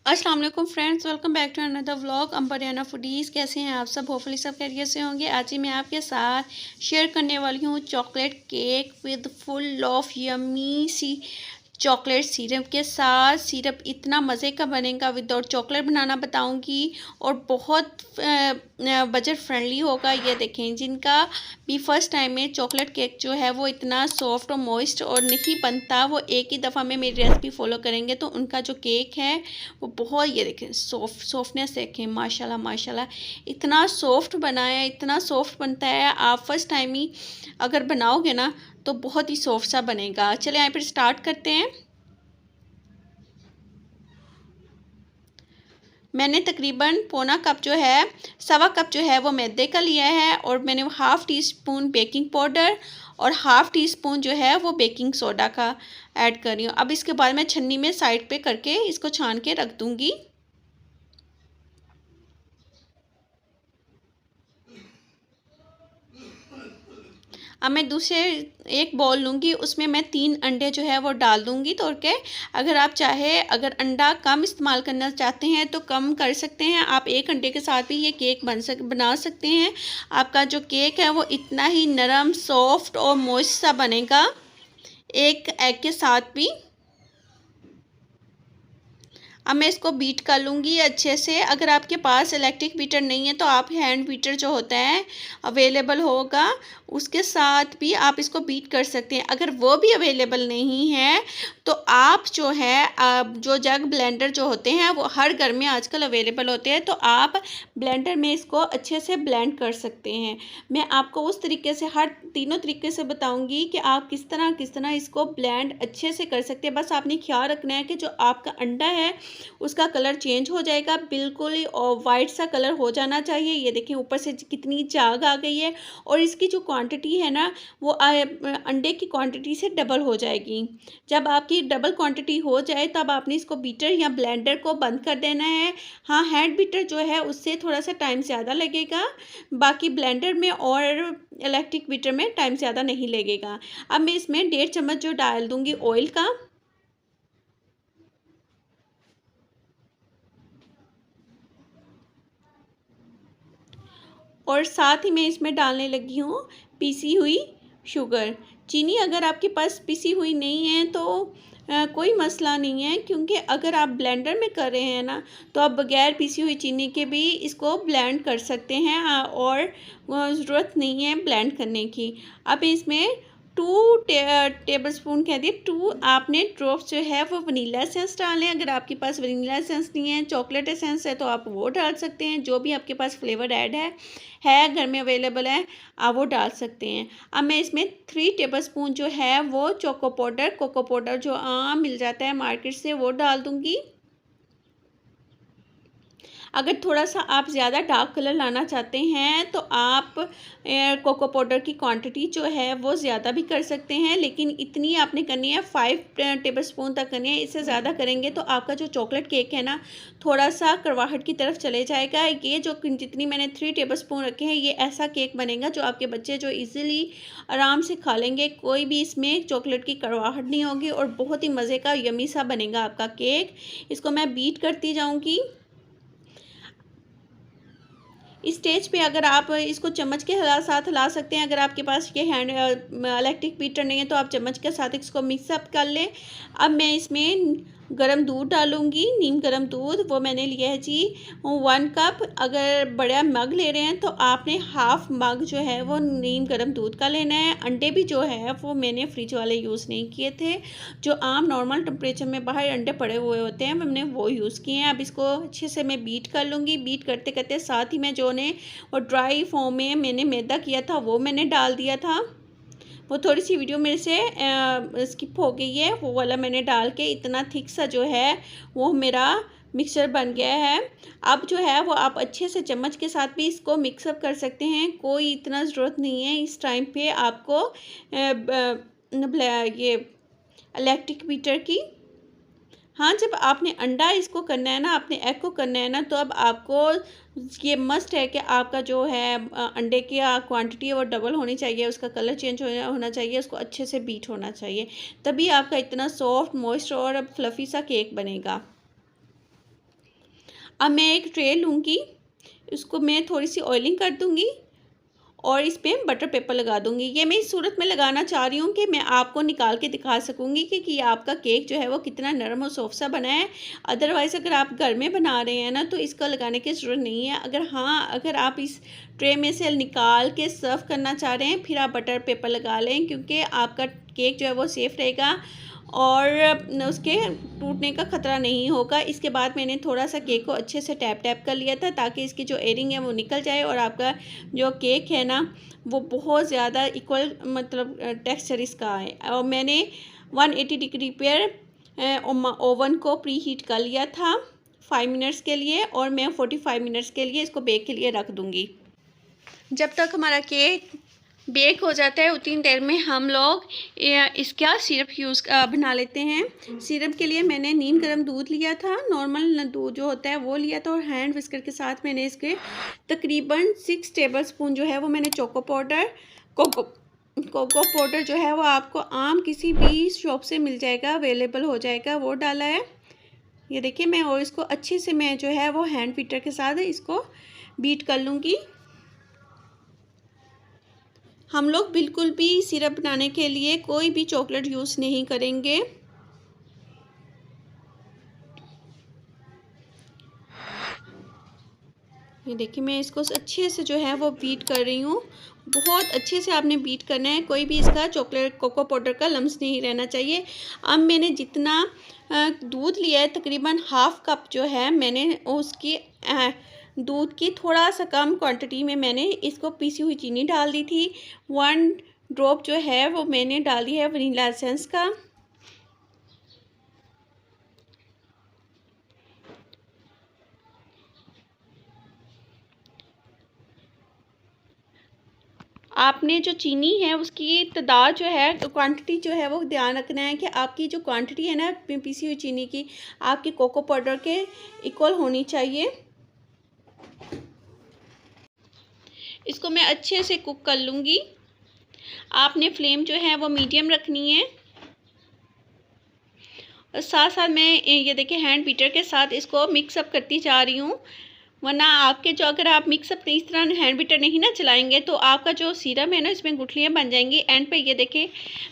अस्सलाम वालेकुम friends, welcome back to another vlog Ambariyana foodies. कैसे हैं आप सब? होपफुली सब खैरियत से होंगे। आज ही मैं आपके साथ शेयर करने वाली हूँ chocolate cake with full of yummy see chocolate syrup के साथ। सिरप इतना मज़े का बनेगा, विदाउट चॉकलेट बनाना बताऊंगी और बहुत बजट फ्रेंडली होगा। ये देखें, जिनका भी फर्स्ट टाइम में चॉकलेट केक जो है वो इतना सॉफ्ट और मॉइस्ट और नहीं बनता, वो एक ही दफ़ा में मेरी रेसिपी फॉलो करेंगे तो उनका जो केक है वो बहुत, ये देखें सॉफ्टनेस देखें, माशाल्लाह माशाल्लाह इतना सॉफ्ट बना है, इतना सॉफ्ट बनता है। आप फर्स्ट टाइम ही अगर बनाओगे ना तो बहुत ही सॉफ्ट सा बनेगा। चलिए यहाँ पर स्टार्ट करते हैं। मैंने तकरीबन पौना कप जो है, सवा कप जो है वो मैदे का लिया है और मैंने half tea spoon baking powder और हाफ़ टी स्पून जो है वो बेकिंग सोडा का ऐड कर रही हूँ। अब इसके बाद मैं छन्नी में साइड पे करके इसको छान के रख दूँगी। अब मैं दूसरे एक बॉल लूँगी, उसमें मैं 3 अंडे जो है वो डाल दूँगी तोड़ के। अगर आप अगर अंडा कम इस्तेमाल करना चाहते हैं तो कम कर सकते हैं। आप 1 अंडे के साथ भी ये केक बना सकते हैं। आपका जो केक है वो इतना ही नरम, सॉफ्ट और मॉइस्ट सा बनेगा एक एग के साथ भी। अब मैं इसको बीट कर लूँगी अच्छे से। अगर आपके पास इलेक्ट्रिक बीटर नहीं है तो आप हैंड बीटर जो होता है अवेलेबल होगा, उसके साथ भी आप इसको बीट कर सकते हैं। अगर वो भी अवेलेबल नहीं है तो आप जो है जो जग ब्लेंडर जो होते हैं वो हर घर में आजकल अवेलेबल होते हैं, तो आप ब्लेंडर में इसको अच्छे से ब्लेंड कर सकते हैं। मैं आपको उस तरीके से हर तीनों तरीके से बताऊंगी कि आप किस तरह इसको ब्लेंड अच्छे से कर सकते हैं। बस आपने ख्याल रखना है कि जो आपका अंडा है उसका कलर चेंज हो जाएगा, बिल्कुल ही और वाइट सा कलर हो जाना चाहिए। ये देखिए ऊपर से कितनी झाग आ गई है और इसकी जो क्वांटिटी है ना वो अंडे की क्वांटिटी से डबल हो जाएगी। जब आपकी डबल क्वांटिटी हो जाए तब आपने इसको बीटर या ब्लेंडर को बंद कर देना है। हाँ, हैंड बीटर जो है उससे थोड़ा सा टाइम ज़्यादा लगेगा, बाकी ब्लेंडर में और इलेक्ट्रिक बीटर में टाइम ज़्यादा नहीं लगेगा। अब मैं इसमें 1.5 चम्मच जो डाल दूँगी ऑयल का, और साथ ही मैं इसमें डालने लगी हूँ पीसी हुई शुगर। चीनी अगर आपके पास पिसी हुई नहीं है तो कोई मसला नहीं है, क्योंकि अगर आप ब्लेंडर में कर रहे हैं ना तो आप बगैर पिसी हुई चीनी के भी इसको ब्लेंड कर सकते हैं और ज़रूरत नहीं है ब्लेंड करने की। अब इसमें 2 टेबल स्पून कह दिए 2 आपने ड्रॉप्स जो है वो वनीला एसेंस डालें। अगर आपके पास वनीला एसेंस नहीं है, चॉकलेट एसेंस है तो आप वो डाल सकते हैं। जो भी आपके पास फ्लेवर ऐड है घर में अवेलेबल है, आप वो डाल सकते हैं। अब मैं इसमें 3 टेबल स्पून जो है वो कोको पाउडर जो आम मिल जाता है मार्केट से वो डाल दूँगी। अगर थोड़ा सा आप ज़्यादा डार्क कलर लाना चाहते हैं तो आप कोको पाउडर की क्वांटिटी जो है वो ज़्यादा भी कर सकते हैं, लेकिन इतनी आपने करनी है 5 टेबल स्पून तक करनी है। इससे ज़्यादा करेंगे तो आपका जो चॉकलेट केक है ना थोड़ा सा कड़वाहट की तरफ चले जाएगा। ये जो जितनी मैंने 3 टेबल स्पून रखे हैं ये ऐसा केक बनेगा जो आपके बच्चे जो ईज़िली आराम से खा लेंगे। कोई भी इसमें चॉकलेट की कड़वाहट नहीं होगी और बहुत ही मज़े का यमी सा बनेगा आपका केक। इसको मैं बीट करती जाऊँगी। इस स्टेज पे अगर आप इसको चम्मच के साथ हिला सकते हैं। अगर आपके पास ये हैंड इलेक्ट्रिक बीटर नहीं है तो आप चम्मच के साथ इसको मिक्सअप कर लें। अब मैं इसमें गरम दूध डालूँगी, नीम गरम दूध वो मैंने लिया है जी 1 कप। अगर बड़ा मग ले रहे हैं तो आपने हाफ़ मग जो है वो नीम गरम दूध का लेना है। अंडे भी जो है वो मैंने फ्रिज वाले यूज़ नहीं किए थे, जो आम नॉर्मल टेम्परेचर में बाहर अंडे पड़े हुए होते हैं मैंने वो यूज़ किए हैं। अब इसको अच्छे से मैं बीट कर लूँगी। बीट करते करते साथ ही मैं जो ने और ड्राई फॉर्म में मैंने मैदा किया था वो मैंने डाल दिया था। वो थोड़ी सी वीडियो मेरे से स्किप हो गई है, वो वाला मैंने डाल के इतना थिक सा जो है वो मेरा मिक्सचर बन गया है। अब जो है वो आप अच्छे से चम्मच के साथ भी इसको मिक्सअप कर सकते हैं, कोई इतना ज़रूरत नहीं है इस टाइम पे आपको ये इलेक्ट्रिक बीटर की। हाँ, जब आपने अंडा इसको करना है ना, आपने एग को करना है ना, तो अब आपको ये मस्ट है कि आपका जो है अंडे की क्वांटिटी है वो डबल होनी चाहिए, उसका कलर चेंज होना चाहिए, उसको अच्छे से बीट होना चाहिए, तभी आपका इतना सॉफ्ट मॉइस्ट और फ्लफ़ी सा केक बनेगा। अब मैं एक ट्रे लूँगी, उसको मैं थोड़ी सी ऑयलिंग कर दूँगी और इस पे बटर पेपर लगा दूँगी। ये मैं इस सूरत में लगाना चाह रही हूँ कि मैं आपको निकाल के दिखा सकूँगी कि आपका केक जो है वो कितना नरम और सॉफ्ट सा बना है। अदरवाइज़ अगर आप घर में बना रहे हैं ना तो इसका लगाने की ज़रूरत नहीं है। अगर आप इस ट्रे में से निकाल के सर्व करना चाह रहे हैं फिर आप बटर पेपर लगा लें, क्योंकि आपका केक जो है वो सेफ़ रहेगा और उसके टूटने का ख़तरा नहीं होगा। इसके बाद मैंने थोड़ा सा केक को अच्छे से टैप टैप कर लिया था ताकि इसकी जो एयरिंग है वो निकल जाए और आपका जो केक है ना वो बहुत ज़्यादा इक्वल मतलब टेक्सचर इसका है। और मैंने 180 डिग्री पर ओवन को प्री हीट कर लिया था 5 मिनट्स के लिए, और मैं 45 मिनट्स के लिए इसको बेक के लिए रख दूँगी। जब तक हमारा केक बेक हो जाता है उतनी देर में हम लोग इसका सिरप बना लेते हैं। सिरप के लिए मैंने नीम गर्म दूध लिया था, नॉर्मल दूध जो होता है वो लिया था, और हैंड विस्कर के साथ मैंने इसके तकरीबन 6 टेबलस्पून जो है वो मैंने कोको पाउडर जो है वो आपको आम किसी भी शॉप से मिल जाएगा, अवेलेबल हो जाएगा, वो डाला है। ये देखिए मैं, और इसको अच्छे से मैं जो है वो हैंड बीटर के साथ इसको बीट कर लूँगी। हम लोग बिल्कुल भी सिरप बनाने के लिए कोई भी चॉकलेट यूज़ नहीं करेंगे। ये देखिए मैं इसको अच्छे से जो है वो बीट कर रही हूँ। बहुत अच्छे से आपने बीट करना है, कोई भी इसका चॉकलेट कोको पाउडर का लम्स नहीं रहना चाहिए। अब मैंने जितना दूध लिया है तकरीबन हाफ़ कप जो है मैंने उसकी दूध की थोड़ा सा कम क्वांटिटी में मैंने इसको पीसी हुई चीनी डाल दी थी। 1 ड्रॉप जो है वो मैंने डाली है वनीला एसेंस का। आपने जो चीनी है उसकी तादाद जो है तो क्वांटिटी जो है वो ध्यान रखना है कि आपकी जो क्वांटिटी है ना पीसी हुई चीनी की आपकी कोको पाउडर के इक्वल होनी चाहिए। इसको मैं अच्छे से कुक कर लूँगी। आपने फ्लेम जो है वो मीडियम रखनी है, और साथ साथ मैं ये देखिए हैंड बीटर के साथ इसको मिक्सअप करती जा रही हूँ, वरना आपके जो अगर आप मिक्सअप इस तरह हैंड बीटर नहीं ना चलाएंगे तो आपका जो सिरप है ना इसमें गुठलियाँ बन जाएंगी। एंड पे ये देखिए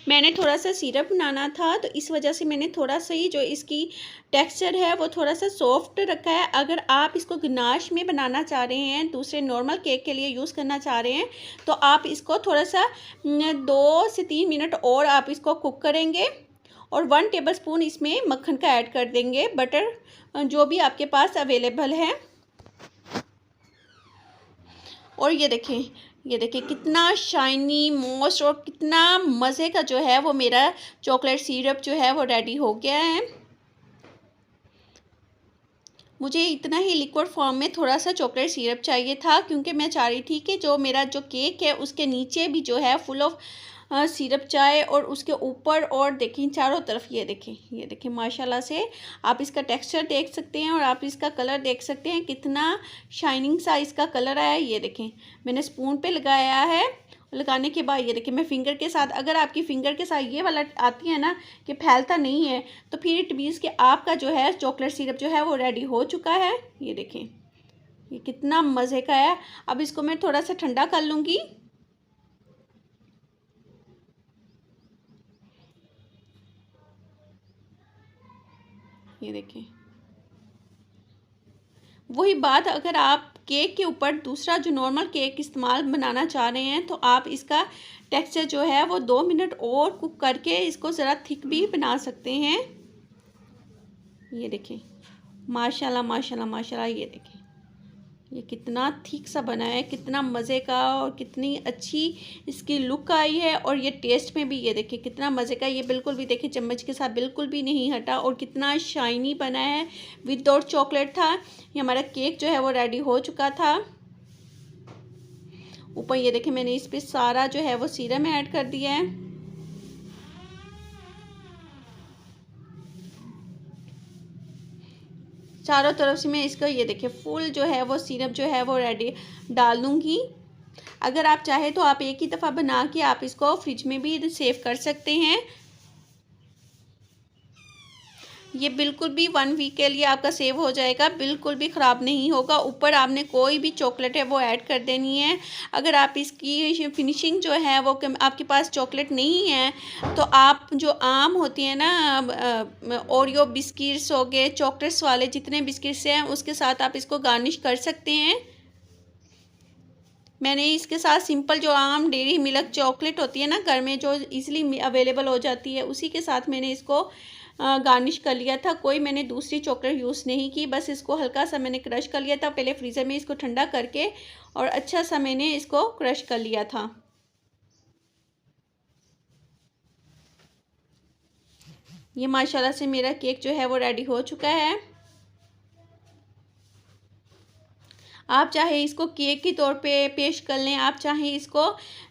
मैंने थोड़ा सा सिरप बनाना था तो इस वजह से मैंने थोड़ा सा ही जो इसकी टेक्सचर है वो थोड़ा सा सॉफ्ट रखा है। अगर आप इसको गनाश में बनाना चाह रहे हैं, दूसरे नॉर्मल केक के लिए यूज़ करना चाह रहे हैं, तो आप इसको थोड़ा सा 2 से 3 मिनट और आप इसको कुक करेंगे और 1 टेबलस्पून इसमें मक्खन का ऐड कर देंगे, बटर जो भी आपके पास अवेलेबल है। और ये देखिए कितना शाइनी मॉइस्ट और कितना मज़े का जो है वो मेरा चॉकलेट सिरप जो है वो रेडी हो गया है। मुझे इतना ही लिक्विड फॉर्म में थोड़ा सा चॉकलेट सिरप चाहिए था, क्योंकि मैं चाह रही थी कि जो मेरा जो केक है उसके नीचे भी जो है फुल ऑफ सिरप जाए और उसके ऊपर, और देखें चारों तरफ ये देखें माशाल्लाह से आप इसका टेक्सचर देख सकते हैं और आप इसका कलर देख सकते हैं कितना शाइनिंग सा इसका कलर आया है। ये देखें मैंने स्पून पे लगाया है, लगाने के बाद ये देखिए मैं फिंगर के साथ, अगर आपकी फिंगर के साथ ये वाला आती है ना कि फैलता नहीं है तो फिर इट मीन्स कि आपका जो है चॉकलेट सिरप जो है वो रेडी हो चुका है। ये देखें ये कितना मज़े का है। अब इसको मैं थोड़ा सा ठंडा कर लूँगी। ये देखिए वही बात, अगर आप केक के ऊपर दूसरा जो नॉर्मल केक इस्तेमाल बनाना चाह रहे हैं तो आप इसका टेक्सचर जो है वो 2 मिनट और कुक करके इसको ज़रा थिक भी बना सकते हैं। ये देखें माशाल्लाह माशाल्लाह माशाल्लाह, ये देखें ये कितना थिक सा बना है, कितना मज़े का और कितनी अच्छी इसकी लुक आई है। और ये टेस्ट में भी ये देखिए कितना मज़े का, ये बिल्कुल भी देखिए चम्मच के साथ बिल्कुल भी नहीं हटा और कितना शाइनी बना है। विदाउट चॉकलेट था ये हमारा केक जो है वो रेडी हो चुका था। ऊपर ये देखिए मैंने इस पर सारा जो है वो सीरम ऐड कर दिया है। चारों तरफ से मैं इसका ये देखिए फुल जो है वो सिरप जो है वो रेडी डाल दूँगी। अगर आप चाहे तो आप एक ही दफ़ा बना के आप इसको फ्रिज में भी सेव कर सकते हैं। ये बिल्कुल भी 1 वीक के लिए आपका सेव हो जाएगा, बिल्कुल भी ख़राब नहीं होगा। ऊपर आपने कोई भी चॉकलेट है वो ऐड कर देनी है। अगर आप इसकी फिनिशिंग जो है वो आपके पास चॉकलेट नहीं है तो आप जो आम होती है ना ओरियो बिस्किट्स हो गए, चॉकलेट्स वाले जितने बिस्किट्स हैं उसके साथ आप इसको गार्निश कर सकते हैं। मैंने इसके साथ सिंपल जो आम डेयरी मिल्क चॉकलेट होती है ना घर में जो इजीली अवेलेबल हो जाती है, उसी के साथ मैंने इसको गार्निश कर लिया था। कोई मैंने दूसरी चॉकलेट यूज़ नहीं की, बस इसको हल्का सा मैंने क्रश कर लिया था। पहले फ्रीज़र में इसको ठंडा करके और अच्छा सा मैंने इसको क्रश कर लिया था। ये माशाल्लाह से मेरा केक जो है वो रेडी हो चुका है। आप चाहे इसको केक के तौर पे पेश कर लें, आप चाहे इसको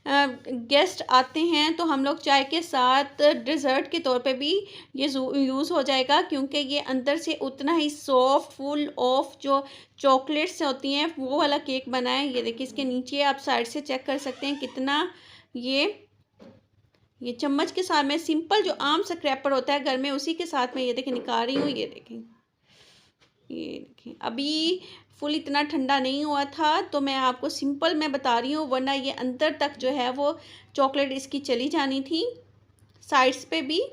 गेस्ट आते हैं तो हम लोग चाय के साथ डिज़र्ट के तौर पे भी ये यूज़ हो जाएगा, क्योंकि ये अंदर से उतना ही सॉफ्ट फुल ऑफ जो चॉकलेट्स होती हैं वो वाला केक बना है। ये देखिए इसके नीचे आप साइड से चेक कर सकते हैं कितना ये चम्मच के साथ में सिंपल जो आम स्क्रैपर होता है घर में उसी के साथ में ये देखिए निकाल रही हूँ। ये देखें अभी फुल इतना ठंडा नहीं हुआ था तो मैं आपको सिंपल मैं बता रही हूँ, वरना ये अंदर तक जो है वो चॉकलेट इसकी चली जानी थी, साइड्स पे भी।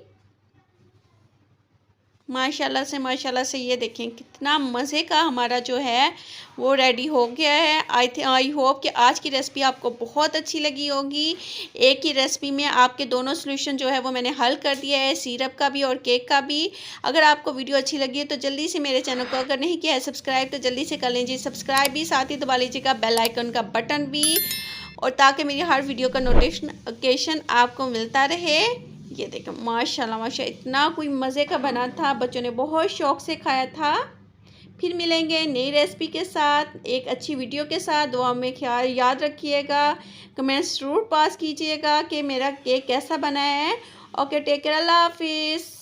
माशाल्लाह से ये देखें कितना मज़े का हमारा जो है वो रेडी हो गया है। आई होप कि आज की रेसिपी आपको बहुत अच्छी लगी होगी। एक ही रेसिपी में आपके दोनों सॉल्यूशन जो है वो मैंने हल कर दिया है, सिरप का भी और केक का भी। अगर आपको वीडियो अच्छी लगी है तो जल्दी से मेरे चैनल को अगर नहीं किया है सब्सक्राइब तो जल्दी से कर लीजिए सब्सक्राइब भी, साथ ही दबा लीजिएगा बेल आइकन का बटन भी, और ताकि मेरी हर वीडियो का नोटिफिकेशन आपको मिलता रहे। ये देखो माशाल्लाह इतना कोई मज़े का बना था, बच्चों ने बहुत शौक़ से खाया था। फिर मिलेंगे नई रेसिपी के साथ, एक अच्छी वीडियो के साथ। दुआ में ख्याल याद रखिएगा, कमेंट्स ज़रूर पास कीजिएगा कि मेरा केक कैसा बना है। ओके, टेक केयर, अल्लाह हाफिज़।